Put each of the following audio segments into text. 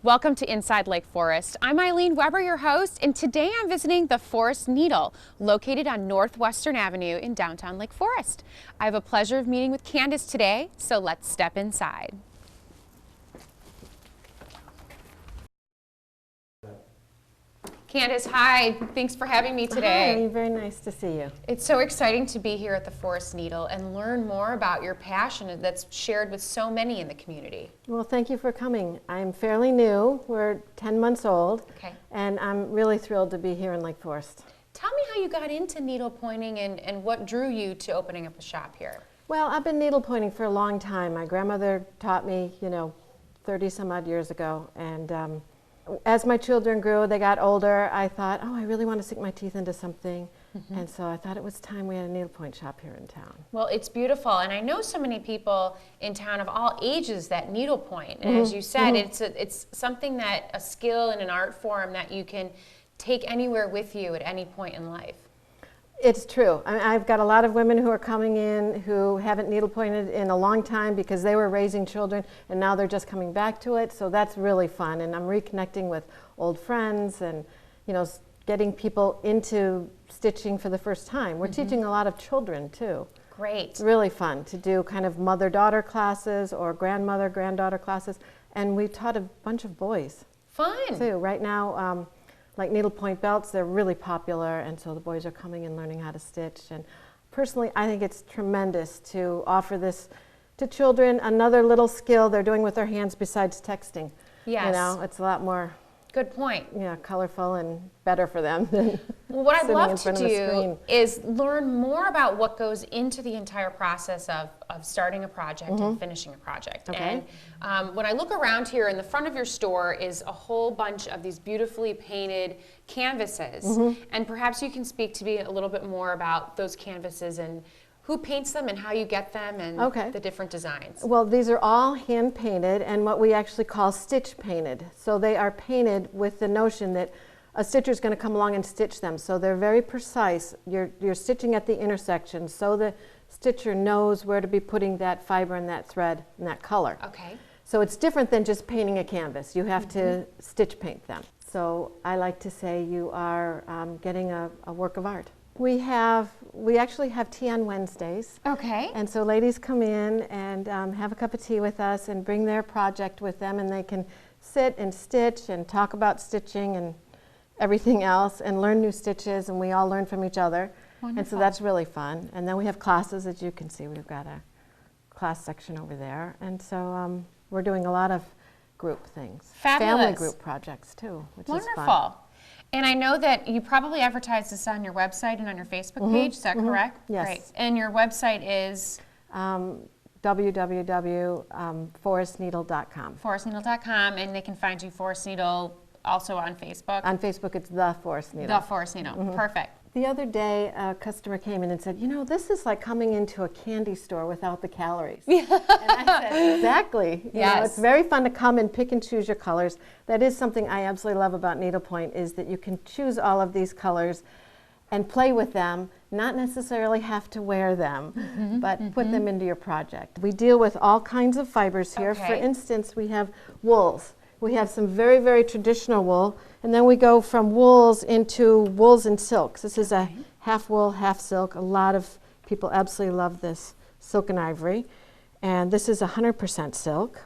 Welcome to Inside Lake Forest. I'm Eileen Weber, your host, and today I'm visiting the Forest Needle, located on Northwestern Avenue in downtown Lake Forest. I have a pleasure of meeting with Candice today, so let's step inside. Candice, hi. Thanks for having me today. Hi, very nice to see you. It's so exciting to be here at the Forest Needle and learn more about your passion that's shared with so many in the community. Well, thank you for coming. I'm fairly new. We're 10 months old, and I'm really thrilled to be here in Lake Forest. Tell me how you got into needlepointing and what drew you to opening up a shop here. Well, I've been needlepointing for a long time. My grandmother taught me, 30 some odd years ago, and as my children grew, they got older, I thought, oh, I really want to sink my teeth into something. And so I thought it was time we had a needlepoint shop here in town. Well, it's beautiful, and I know so many people in town of all ages that needlepoint. And as you said, it's something that, a skill and an art form that you can take anywhere with you at any point in life. It's true. I mean, I've got a lot of women who are coming in who haven't needlepointed in a long time because they were raising children and now they're just coming back to it. So that's really fun. And I'm reconnecting with old friends and, getting people into stitching for the first time. We're teaching a lot of children too. Great. It's really fun to do kind of mother-daughter classes or grandmother-granddaughter classes. And we taught a bunch of boys. Fun. Too. Right now, like needlepoint belts, they're really popular, and so the boys are coming and learning how to stitch. And personally, I think it's tremendous to offer this to children, another little skill they're doing with their hands besides texting. Yes. It's a lot more good point. Yeah, colorful and better for them than what I'd love to in front of a do screen. is learn more about what goes into the entire process of starting a project and finishing a project. Okay. And when I look around here, in the front of your store is a whole bunch of these beautifully painted canvases. And perhaps you can speak to me a little bit more about those canvases and who paints them and how you get them and the different designs. Well, these are all hand painted and what we actually call stitch painted. So they are painted with the notion that a stitcher is going to come along and stitch them. So they're very precise. You're stitching at the intersection so the stitcher knows where to be putting that fiber and that thread and that color. Okay. So it's different than just painting a canvas. You have to stitch paint them. So I like to say you are getting a work of art. We actually have tea on Wednesdays. Okay. And so ladies come in and have a cup of tea with us and bring their project with them, and they can sit and stitch and talk about stitching and everything else and learn new stitches, and we all learn from each other. Wonderful. And so that's really fun. And then we have classes, as you can see. We've got a class section over there. And so we're doing a lot of group things. Fabulous. Family group projects too, which is fun. Wonderful. And I know that you probably advertise this on your website and on your Facebook page, is that correct? Yes. Great. And your website is? www.forestneedle.com. Forestneedle.com, and they can find you Forest Needle also on Facebook? On Facebook, it's The Forest Needle. The Forest Needle, perfect. The other day, a customer came in and said, this is like coming into a candy store without the calories. And I said, exactly. It's very fun to come and pick and choose your colors. That is something I absolutely love about needlepoint, is that you can choose all of these colors and play with them, not necessarily have to wear them, but put them into your project. We deal with all kinds of fibers here. For instance, we have wools. We have some very, very traditional wool, and then we go from wools into wools and silks. This is a half wool, half silk. A lot of people absolutely love this silk and ivory. And this is 100% silk.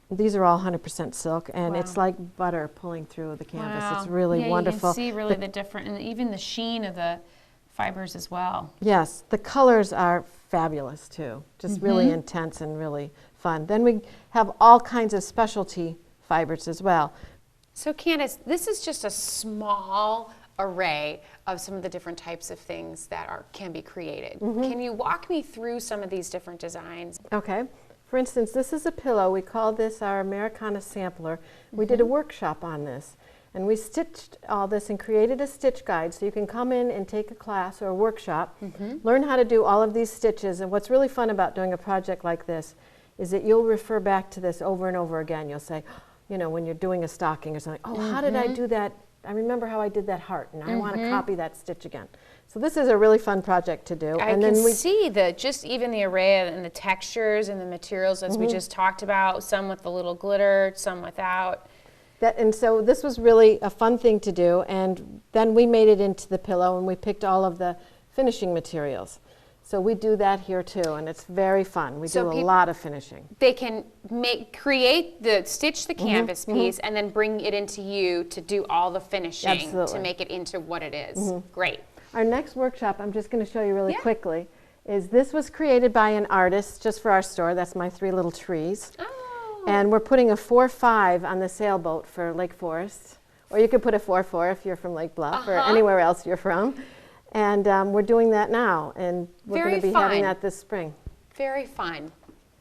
These are all 100% silk, and it's like butter pulling through the canvas. It's really wonderful. You can see really the different, and even the sheen of the fibers as well. Yes, the colors are fabulous too. Just really intense and really fun. Then we have all kinds of specialty fibers as well. So Candice, this is just a small array of some of the different types of things that can be created. Can you walk me through some of these different designs? Okay. For instance, this is a pillow. We call this our Americana sampler. We did a workshop on this, and we stitched all this and created a stitch guide, so you can come in and take a class or a workshop, learn how to do all of these stitches. And what's really fun about doing a project like this is that you'll refer back to this over and over again. You'll say, when you're doing a stocking or something, oh, how did I do that? I remember how I did that heart, and I want to copy that stitch again. So this is a really fun project to do. I can see just even the array and the textures and the materials as we just talked about, some with a little glitter, some without. And so this was really a fun thing to do, and then we made it into the pillow, and we picked all of the finishing materials. So we do that here too, and it's very fun. We do a lot of finishing. They can stitch the canvas piece, and then bring it into you to do all the finishing to make it into what it is. Great. Our next workshop, I'm just going to show you really quickly, is this was created by an artist just for our store. That's my 3 little trees. Oh. And we're putting a 4-5 on the sailboat for Lake Forest. Or you could put a 4-4 if you're from Lake Bluff or anywhere else you're from. And we're doing that now, and we're going to be having that this spring. Very fun.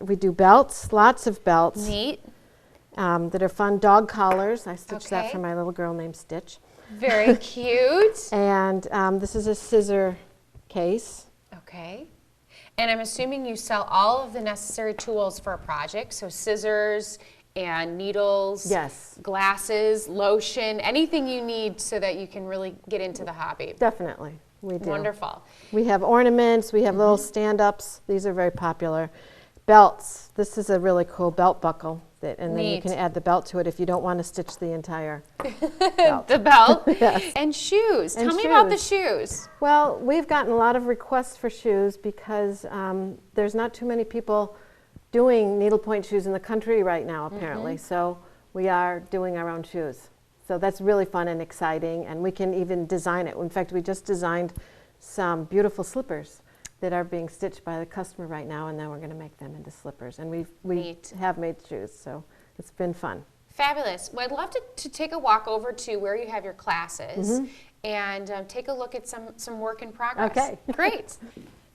We do belts, lots of belts. Neat. That are fun. Dog collars. I stitched that for my little girl named Stitch. Very cute. And this is a scissor case. Okay. And I'm assuming you sell all of the necessary tools for a project, so scissors and needles, glasses, lotion, anything you need so that you can really get into the hobby. Definitely. We do. Wonderful. We have ornaments, we have little stand-ups. These are very popular. Belts. This is a really cool belt buckle, and then you can add the belt to it if you don't want to stitch the entire belt. The belt? Yes. And shoes. Tell me about the shoes. Well, we've gotten a lot of requests for shoes because there's not too many people doing needlepoint shoes in the country right now, apparently. So we are doing our own shoes. So that's really fun and exciting, and we can even design it. In fact, we just designed some beautiful slippers that are being stitched by the customer right now, and then we're going to make them into slippers. And we have made shoes, so it's been fun. Fabulous. Well, I'd love to take a walk over to where you have your classes and take a look at some work in progress. Okay. Great.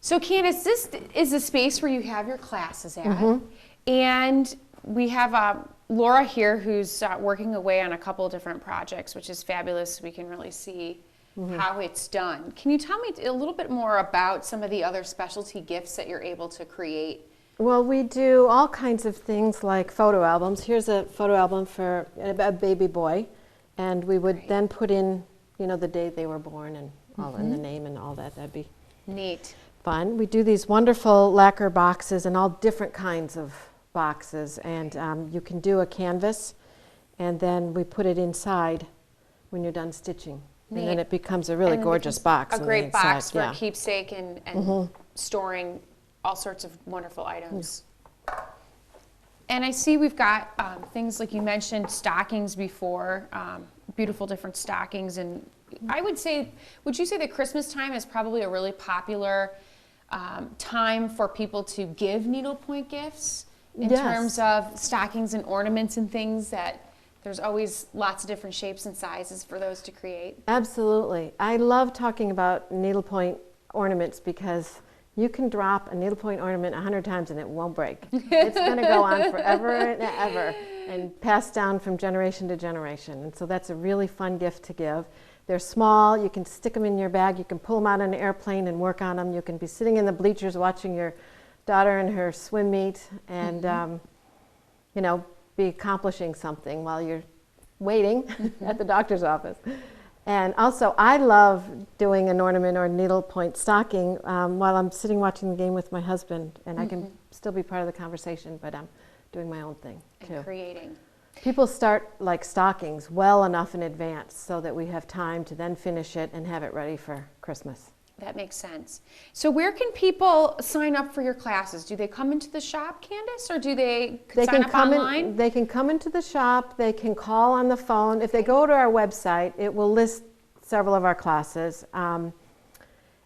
So Candice, this is the space where you have your classes at, and we have Laura here who's working away on a couple of different projects, which is fabulous. We can really see how it's done. Can you tell me a little bit more about some of the other specialty gifts that you're able to create? Well, we do all kinds of things like photo albums. Here's a photo album for a baby boy, and we would then put in, the day they were born and all in the name and all that. That'd be neat. Fun. We do these wonderful lacquer boxes and all different kinds of boxes, and you can do a canvas, and then we put it inside when you're done stitching. Neat. And then it becomes a really gorgeous box. A great box for a keepsake and storing all sorts of wonderful items. And I see we've got things like you mentioned stockings before, beautiful different stockings. And I would say, would you say that Christmas time is probably a really popular time for people to give needlepoint gifts in terms of stockings and ornaments and things that there's always lots of different shapes and sizes for those to create? Absolutely. I love talking about needlepoint ornaments because you can drop a needlepoint ornament 100 times and it won't break. It's going to go on forever and ever and pass down from generation to generation. And so that's a really fun gift to give. They're small. You can stick them in your bag. You can pull them out on an airplane and work on them. You can be sitting in the bleachers watching your daughter in her swim meet and, be accomplishing something while you're waiting at the doctor's office. And also, I love doing an ornament or needlepoint stocking while I'm sitting watching the game with my husband, and I can still be part of the conversation, but I'm doing my own thing too. And creating. People start like stockings well enough in advance so that we have time to then finish it and have it ready for Christmas. That makes sense. So where can people sign up for your classes? Do they come into the shop, Candice, or do they sign up online? They can come into the shop. They can call on the phone. If they go to our website, it will list several of our classes. And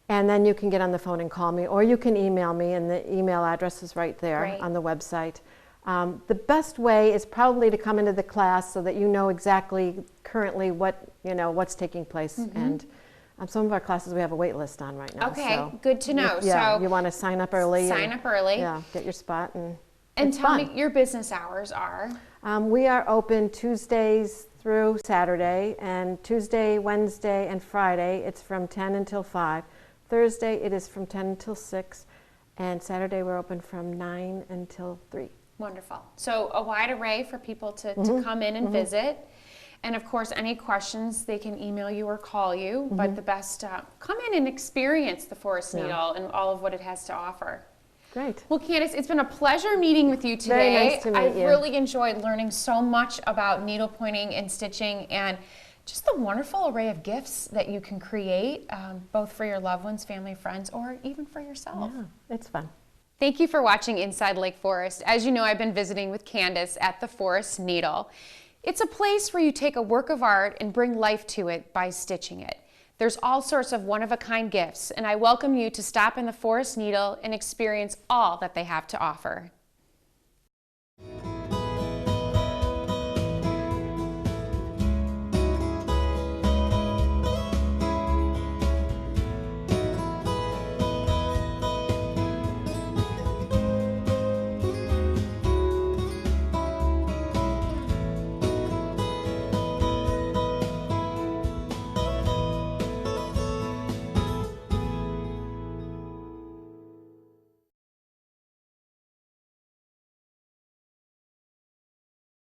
then you can get on the phone and call me, or you can email me, and the email address is right there on the website. The best way is probably to come into the class so that you know exactly currently what's taking place. And some of our classes we have a wait list on right now. Okay, so good to know. So you want to sign up early. Sign up early. Yeah, get your spot. And tell me, your business hours are? We are open Tuesdays through Saturday, and Tuesday, Wednesday, and Friday it's from 10 until 5. Thursday it is from 10 until 6, and Saturday we're open from 9 until 3. Wonderful. So a wide array for people to come in and visit. And of course, any questions, they can email you or call you. But the best, come in and experience the forest needle and all of what it has to offer. Great. Well, Candice, it's been a pleasure meeting with you today. Very nice to meet you. I've really enjoyed learning so much about needlepointing and stitching, and just the wonderful array of gifts that you can create, both for your loved ones, family, friends, or even for yourself. Yeah, it's fun. Thank you for watching Inside Lake Forest. As you know, I've been visiting with Candice at the Forest Needle. It's a place where you take a work of art and bring life to it by stitching it. There's all sorts of one-of-a-kind gifts, and I welcome you to stop in the Forest Needle and experience all that they have to offer.